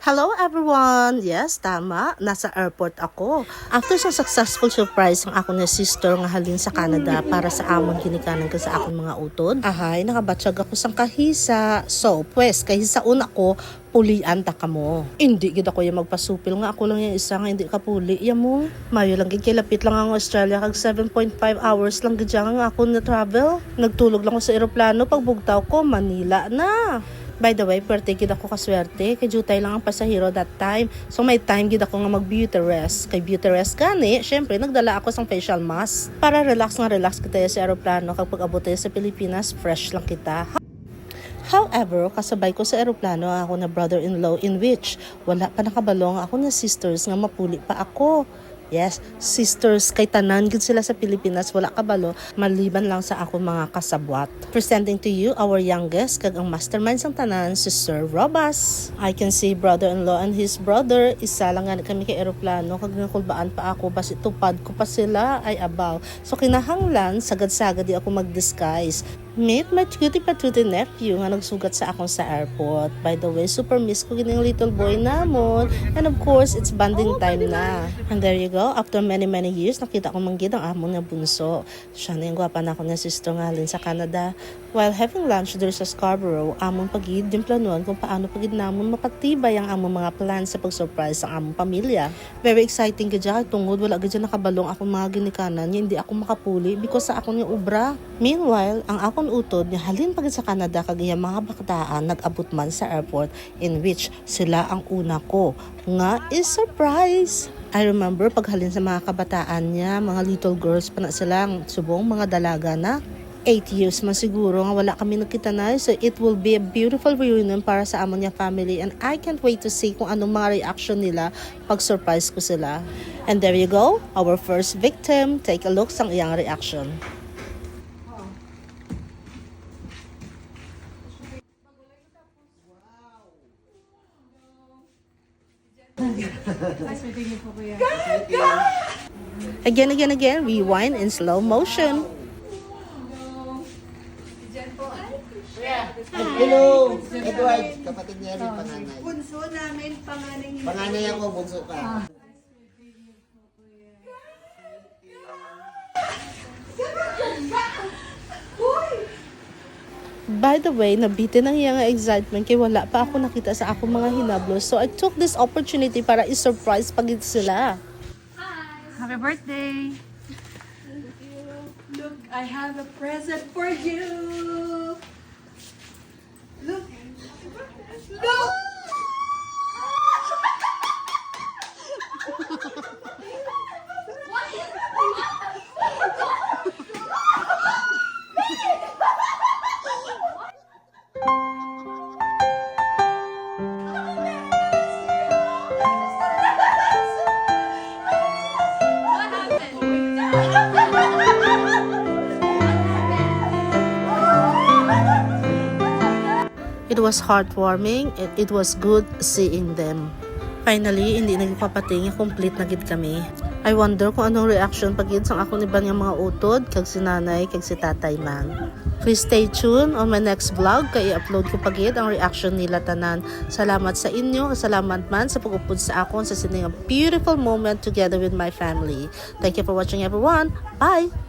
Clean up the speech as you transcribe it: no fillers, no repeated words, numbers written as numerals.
Hello everyone! Yes, tama. Nasa airport ako. After sa successful surprise ang ako na sister nga halin sa Canada para sa amon ginikanan ka sa akong mga utod. Ahay, nakabatsyag ako sang kahisa. So, pues, kahisa una ko, pulian ta ka mo. Hindi gid ako yung magpasupil nga ako lang yung isa nga hindi ka puli. Ya mo, mayo lang gid kay lapit lang ang Australia kag 7.5 hours lang gid nga ako na travel. Nagtulog lang ako sa eroplano pagbugtaw ko Manila na. By the way, pwerte gid ako kaswerte kay jutay lang ang pasahero that time. So may time gid ako nga mag-beauty rest. Kay beauty rest gani, syempre nagdala ako sang facial mask para relax kita sa eroplano kapag abot tayo sa Pilipinas, fresh lang kita. However, kasabay ko sa eroplano ako na brother-in-law in which wala pa nakabalong ako na sisters nga mapuli pa ako. Yes, sisters kay tanan gid sila sa Pilipinas, wala kabalo maliban lang sa ako mga kasabwat. Presenting to you our youngest kag ang mastermind sang tanan si Sir Robas. I can see brother-in-law and his brother, isa lang nga kami kay eroplano kag nakulbaan pa ako basi tupad ko pa sila ay abaw. So kinahanglan sagad-sagad di ako mag-disguise. Meet my cutie patootie nephew nga nagsugat sa akong sa airport. By the way, super miss ko gining little boy namon. And of course, it's bonding time na. And there you go. After many years, nakita ko manggid ang amon nga bunso. Siya na yung gwapa na ako na sister nga halin sa Canada. While having lunch there sa Scarborough, amon pagid din planuan kung paano pagid namon mapatibay ang among mga plans sa pag-surprise sa among pamilya. Very exciting gadya tungod wala gadya nakabalong akong mga ginikanan, hindi ako makapuli because sa akong yung ubra. Meanwhile, ang akong utod niya halin pagid sa Canada kag iya mga bakataan nag-abot man sa airport in which sila ang una ko nga is surprise. I remember paghalin sa mga kabataan niya, mga little girls pa na silang subong mga dalaga na 8 years man siguro nga wala kami nagkita na, so it will be a beautiful reunion para sa amon niya family and I can't wait to see kung anong mga reaction nila pag surprise ko sila. And there you go, our first victim. Take a look sa iyang reaction. Again, rewind in slow motion. Hello, Edward, kapatid niya rin panganay. Bunso namin, panganay niya. Panganay ako, bunso ka. By the way, nabitin ang iyang excitement kay wala pa ako nakita sa akong mga hinablos. So I took this opportunity para i-surprise pagid sila. Happy birthday! Look, I have a present for you! Look! Look! It was heartwarming and it was good seeing them. Finally, hindi nagpapating, complete na gid kami. I wonder kung anong reaction pagid sang ako ni banyang mga utod, kag si nanay, kag si tatay man. Please stay tuned on my next vlog kay i-upload ko pagid ang reaction nila tanan. Salamat sa inyo, salamat man sa pag-upod sa akon sa sining a beautiful moment together with my family. Thank you for watching everyone. Bye!